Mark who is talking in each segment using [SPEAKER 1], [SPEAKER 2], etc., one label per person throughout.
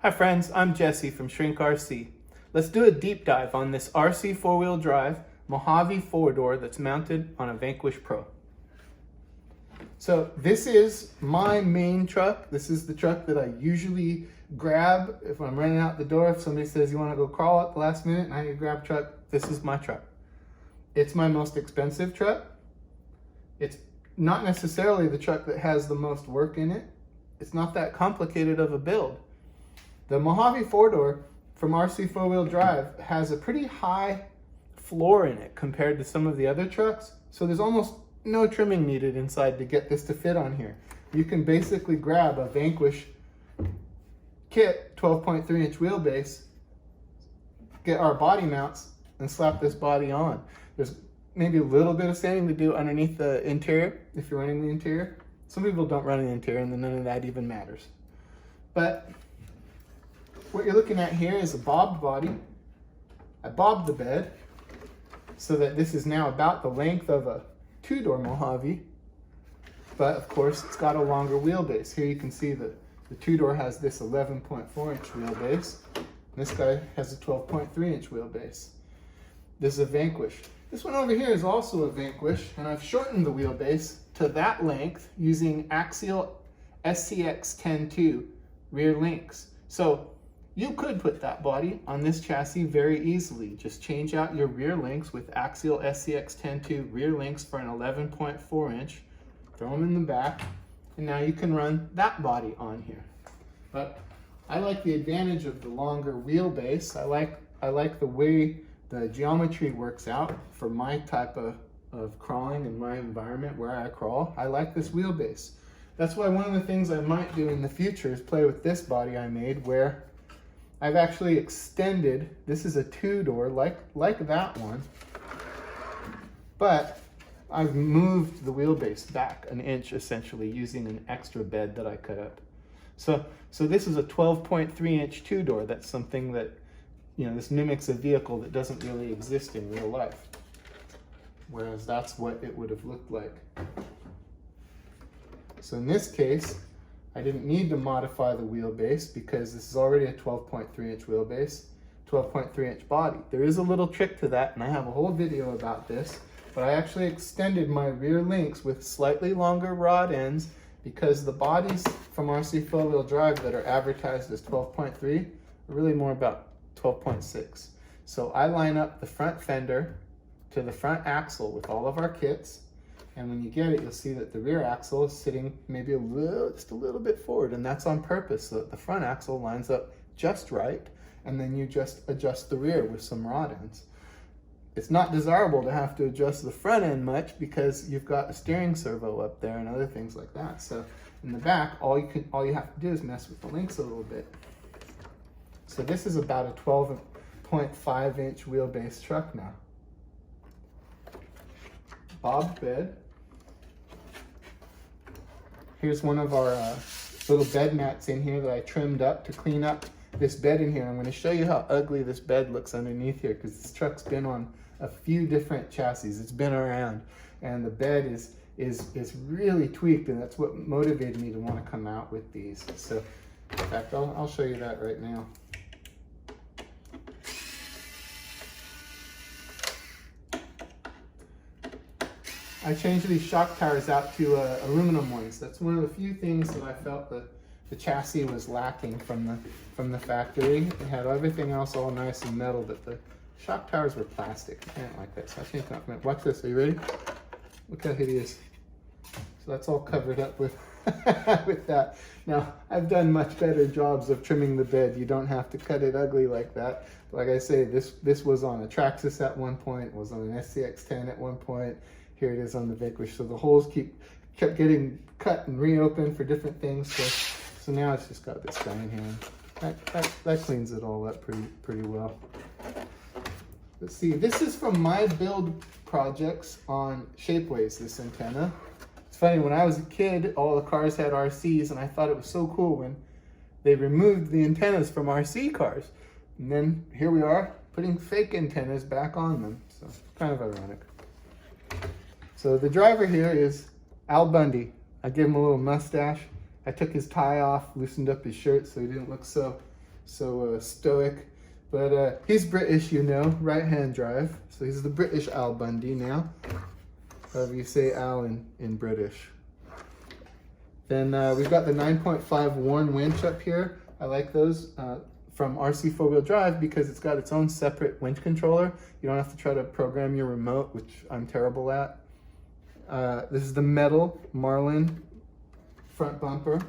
[SPEAKER 1] Hi friends, I'm Jesse from ShrinkRC. Let's do a deep dive on this RC four-wheel drive Mojave four-door that's mounted on a Vanquish Pro. So this is my main truck. This is the truck that I usually grab if I'm running out the door. If somebody says you want to go crawl at the last minute and I need to grab a truck, this is my truck. It's my most expensive truck. It's not necessarily the truck that has the most work in it. It's not that complicated of a build. The Mojave four-door from RC four-wheel drive has a pretty high floor in it compared to some of the other trucks. So there's almost no trimming needed inside to get this to fit on here. You can basically grab a Vanquish kit, 12.3 inch wheelbase, get our body mounts and slap this body on. There's maybe a little bit of sanding to do underneath the interior if you're running the interior. Some people don't run the interior and then none of that even matters. But what you're looking at here is a bobbed body. I bobbed the bed so that this is now about the length of a two-door Mojave, but of course it's got a longer wheelbase. Here you can see that the two-door has this 11.4 inch wheelbase. This guy has a 12.3 inch wheelbase. This is a Vanquish. This one over here is also a Vanquish, and I've shortened the wheelbase to that length using axial SCX-10-2 rear links. So you could put that body on this chassis very easily. Just change out your rear links with axial SCX-10-2 rear links for an 11.4 inch, throw them in the back, and now you can run that body on here. But I like the advantage of the longer wheelbase. I like the way the geometry works out for my type of crawling in my environment where I crawl. I like this wheelbase. That's why one of the things I might do in the future is play with this body I made, where I've actually extended, this is a two-door like that one, but I've moved the wheelbase back an inch essentially using an extra bed that I cut up. So this is a 12.3 inch two-door. That's something that, you know, this mimics a vehicle that doesn't really exist in real life. Whereas that's what it would have looked like. So in this case, I didn't need to modify the wheelbase because this is already a 12.3 inch wheelbase, 12.3 inch body. There is a little trick to that, and I have a whole video about this, but I actually extended my rear links with slightly longer rod ends because the bodies from RC four-wheel drive that are advertised as 12.3 are really more about 12.6. So I line up the front fender to the front axle with all of our kits. And when you get it, you'll see that the rear axle is sitting maybe just a little bit forward, and that's on purpose so that the front axle lines up just right, and then you just adjust the rear with some rod ends. It's not desirable to have to adjust the front end much because you've got a steering servo up there and other things like that. So in the back, all you have to do is mess with the links a little bit. So this is about a 12.5 inch wheelbase truck now. Bobbed bed. Here's one of our little bed mats in here that I trimmed up to clean up this bed in here. I'm going to show you how ugly this bed looks underneath here because this truck's been on a few different chassis. It's been around, and the bed is really tweaked, and that's what motivated me to want to come out with these. So in fact, I'll show you that right now. I changed these shock tires out to aluminum ones. That's one of the few things that I felt that the chassis was lacking from the factory. It had everything else all nice and metal, but the shock tires were plastic. I didn't like that, so I changed them out. Watch this, are you ready? Look how hideous. So that's all covered up with, with that. Now, I've done much better jobs of trimming the bed. You don't have to cut it ugly like that. But like I say, this was on a Traxxas at one point, was on an SCX-10 at one point. Here it is on the Vanquish. So the holes kept getting cut and reopened for different things. So now it's just got this guy in here. That cleans it all up pretty well. Let's see, this is from my build projects on Shapeways, this antenna. It's funny, when I was a kid, all the cars had RCs, and I thought it was so cool when they removed the antennas from RC cars. And then here we are, putting fake antennas back on them. So kind of ironic. So the driver here is Al Bundy. I gave him a little mustache. I took his tie off, loosened up his shirt so he didn't look so so stoic. But he's British, you know, right-hand drive. So he's the British Al Bundy now. However you say Al in British. Then we've got the 9.5 Warn winch up here. I like those from RC 4-wheel drive because it's got its own separate winch controller. You don't have to try to program your remote, which I'm terrible at. This is the metal Marlin front bumper.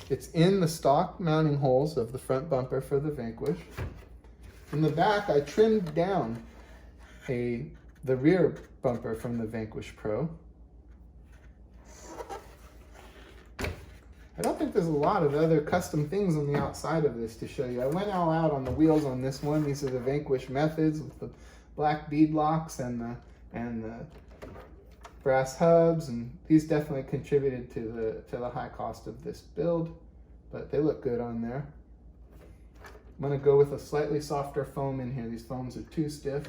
[SPEAKER 1] It's in the stock mounting holes of the front bumper for the Vanquish. In the back, I trimmed down the rear bumper from the Vanquish Pro. I don't think there's a lot of other custom things on the outside of this to show you. I went all out on the wheels on this one. These are the Vanquish methods with the black bead locks and the brass hubs, and these definitely contributed to the high cost of this build, but they look good on there. I'm gonna go with a slightly softer foam in here. These foams are too stiff.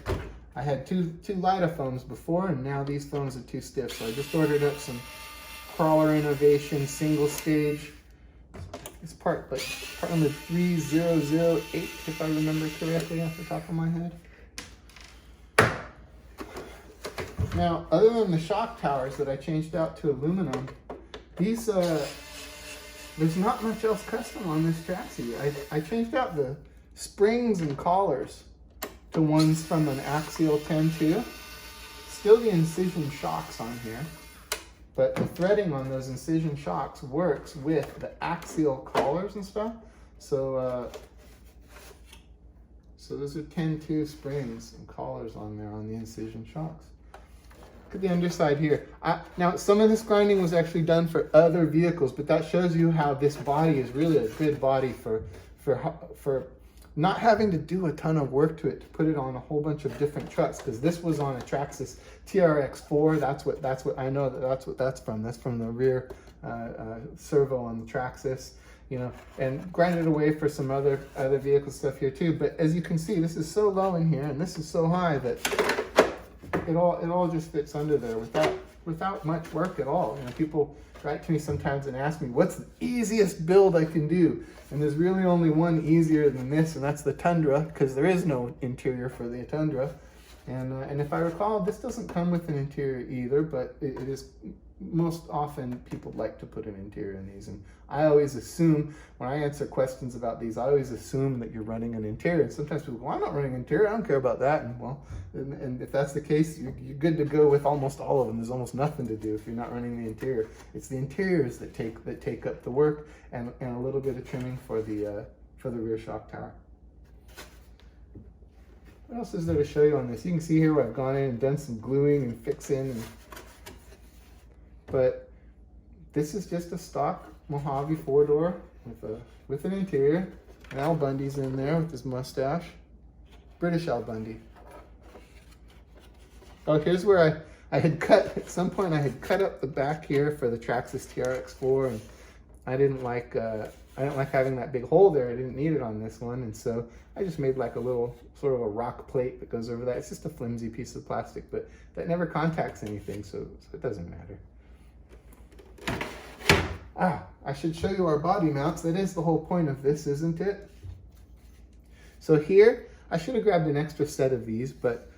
[SPEAKER 1] I had two lighter foams before, and now these foams are too stiff, so I just ordered up some Crawler Innovation single stage. It's part number 3008, if I remember correctly off the top of my head. Now, other than the shock towers that I changed out to aluminum, these there's not much else custom on this chassis. I changed out the springs and collars to ones from an Axial 10-2. Still the incision shocks on here, but the threading on those incision shocks works with the Axial collars and stuff. So those are 10-2 springs and collars on there on the incision shocks. Look at the underside here. Now, some of this grinding was actually done for other vehicles, but that shows you how this body is really a good body for not having to do a ton of work to it to put it on a whole bunch of different trucks, because this was on a Traxxas TRX4. That's what I know that's what that's from. That's from the rear servo on the Traxxas, you know, and grinded away for some other vehicle stuff here too. But as you can see, this is so low in here and this is so high that it all just fits under there without much work at all. You know, people write to me sometimes and ask me, what's the easiest build I can do? And there's really only one easier than this, and that's the Tundra, because there is no interior for the Tundra. And if I recall, this doesn't come with an interior either, but it is most often people like to put an interior in these. And I always assume, when I answer questions about these, I always assume that you're running an interior. And sometimes people go, well, I'm not running an interior, I don't care about that. And well, and if that's the case, you're good to go with almost all of them. There's almost nothing to do if you're not running the interior. It's the interiors that take up the work, and a little bit of trimming for the rear shock tower. What else is there to show you on this? You can see here where I've gone in and done some gluing and fixing, but this is just a stock Mojave 4-door with an interior. And Al Bundy's in there with his mustache. British Al Bundy. Oh, here's where I had cut, at some point I had cut up the back here for the Traxxas TRX4, and I didn't like having that big hole there. I didn't need it on this one, and so I just made like a little sort of a rock plate that goes over that. It's just a flimsy piece of plastic, but that never contacts anything, so it doesn't matter. I should show you our body mounts. That is the whole point of this, isn't it? So here, I should have grabbed an extra set of these, but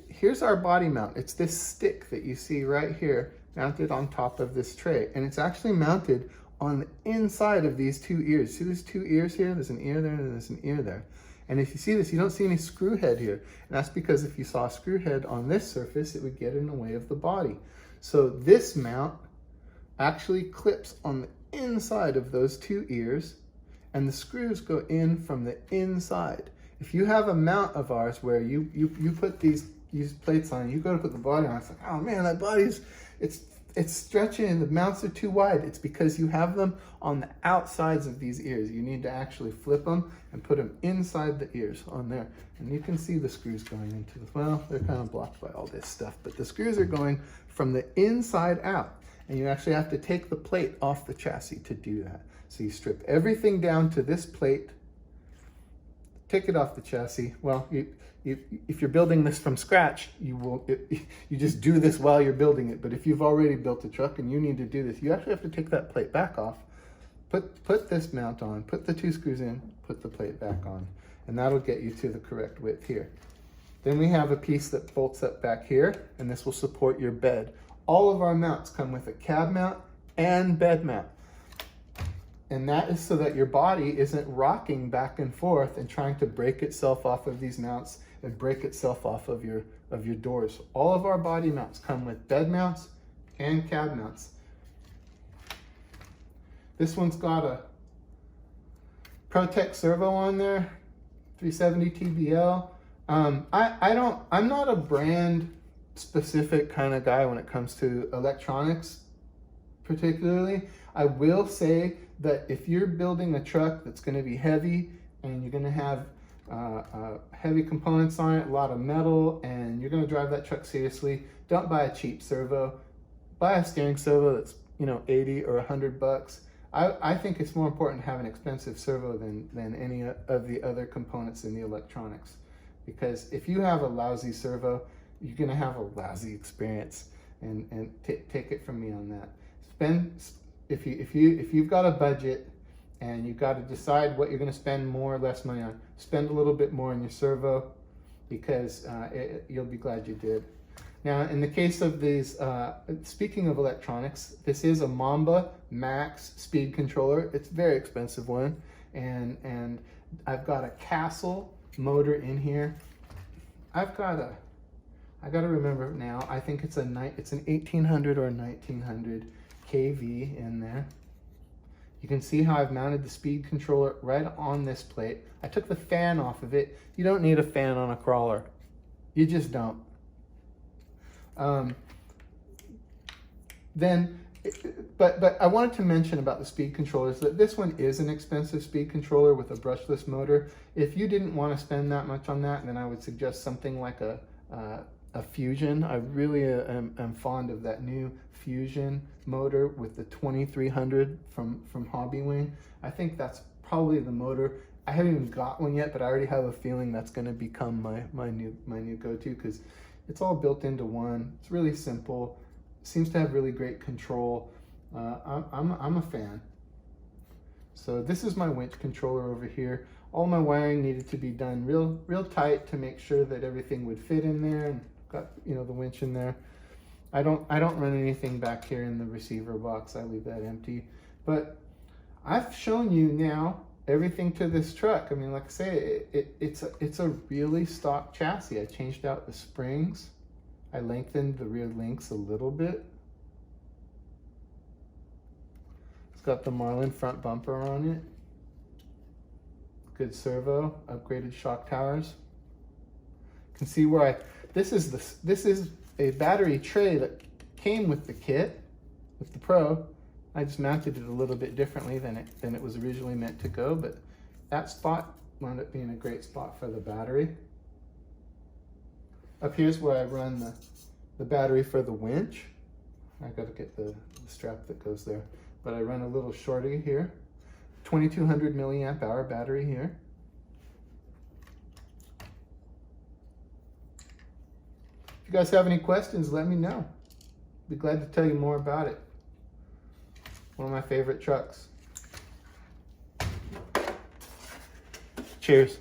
[SPEAKER 1] here's our body mount. It's this stick that you see right here, mounted on top of this tray. And it's actually mounted on the inside of these two ears. See these two ears here? There's an ear there and there's an ear there. And if you see this, you don't see any screw head here. And that's because if you saw a screw head on this surface, it would get in the way of the body. So this mount actually clips on the inside of those two ears, and the screws go in from the inside. If you have a mount of ours where you put these plates on, you go to put the body on, it's like, oh man, that body's, it's stretching and the mounts are too wide. It's because you have them on the outsides of these ears. You need to actually flip them and put them inside the ears on there. And you can see the screws going into this. Well, they're kind of blocked by all this stuff, but the screws are going from the inside out. And you actually have to take the plate off the chassis to do that. So you strip everything down to this plate, take it off the chassis. Well, if you're building this from scratch, you just do this while you're building it. But if you've already built a truck and you need to do this, you actually have to take that plate back off, put this mount on, put the 2 screws in, put the plate back on, and that'll get you to the correct width here. Then we have a piece that bolts up back here, and this will support your bed. All of our mounts come with a cab mount and bed mount. And that is so that your body isn't rocking back and forth and trying to break itself off of these mounts and break itself off of your doors. All of our body mounts come with bed mounts and cab mounts. This one's got a ProTech servo on there, 370 TBL. I'm not a brand specific kind of guy when it comes to electronics particularly. I will say that if you're building a truck that's going to be heavy and you're going to have heavy components on it, a lot of metal, and you're going to drive that truck seriously, don't buy a cheap servo. Buy a steering servo that's, you know, 80 or 100 bucks. I think it's more important to have an expensive servo than any of the other components in the electronics. Because if you have a lousy servo, you're going to have a lousy experience. And take it from me on that. If you've got a budget and you've got to decide what you're going to spend more or less money on, spend a little bit more on your servo, because you'll be glad you did. Now, in the case of these, speaking of electronics, this is a Mamba Max speed controller. It's a very expensive one, and I've got a Castle motor in here. I gotta remember now. I think it's an 1800 or 1900 kV in there. You can see how I've mounted the speed controller right on this plate. I took the fan off of it. You don't need a fan on a crawler. You just don't. But I wanted to mention about the speed controllers that this one is an expensive speed controller with a brushless motor. If you didn't want to spend that much on that, then I would suggest something like a Fusion. I really am fond of that new Fusion motor with the 2300 from Hobbywing. I think that's probably the motor. I haven't even got one yet, but I already have a feeling that's going to become my new go-to, because it's all built into one. It's really simple. Seems to have really great control. I'm a fan. So this is my winch controller over here. All my wiring needed to be done real tight to make sure that everything would fit in there, and got, you know, the winch in there. I don't run anything back here in the receiver box. I leave that empty. But I've shown you now everything to this truck. I mean, like I say, it's a really stock chassis. I changed out the springs. I lengthened the rear links a little bit. It's got the Marlin front bumper on it. Good servo, upgraded shock towers. You can see where this is a battery tray that came with the kit, with the Pro. I just mounted it a little bit differently than it was originally meant to go, but that spot wound up being a great spot for the battery. Up here's where I run the battery for the winch. I gotta get the strap that goes there. But I run a little shorty here. 2200 milliamp hour battery here. If you guys have any questions, let me know. Be glad to tell you more about it. One of my favorite trucks. Cheers.